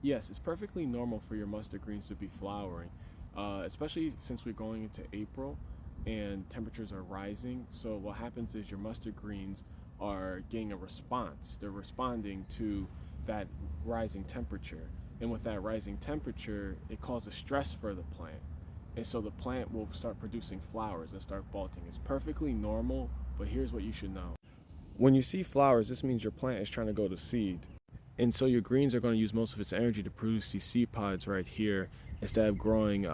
Yes, it's perfectly normal for your mustard greens to be flowering, especially since we're going into April and temperatures are rising. So what happens is your mustard greens are getting a response. They're responding to that rising temperature. And with that rising temperature, it causes stress for the plant. And so the plant will start producing flowers and start bolting. It's perfectly normal, but here's what you should know. When you see flowers, this means your plant is trying to go to seed. And so your greens are going to use most of its energy to produce these seed pods right here instead of growing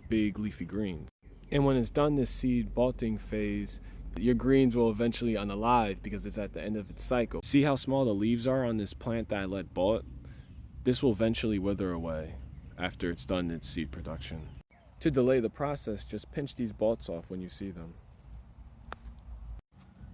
big leafy greens. And when it's done this seed bolting phase, your greens will eventually unalive because it's at the end of its cycle. See how small the leaves are on this plant that I let bolt? This will eventually wither away after it's done its seed production. To delay the process, just pinch these bolts off when you see them.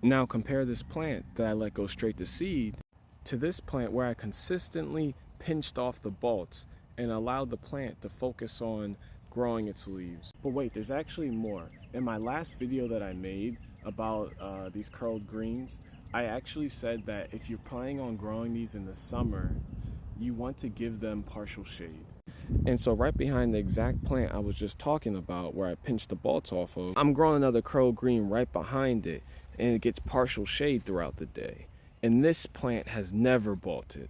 Now compare this plant that I let go straight to seed to this plant where I consistently pinched off the bolts and allowed the plant to focus on growing its leaves. But wait, there's actually more. In my last video that I made about these curled greens, I actually said that if you're planning on growing these in the summer, you want to give them partial shade. And so right behind the exact plant I was just talking about where I pinched the bolts off of, I'm growing another curled green right behind it, and it gets partial shade throughout the day. And this plant has never bolted.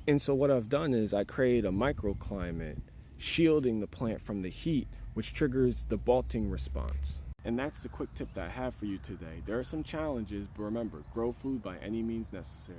And so what I've done is I created a microclimate shielding the plant from the heat, which triggers the bolting response. And that's the quick tip that I have for you today. There are some challenges, but remember, grow food by any means necessary.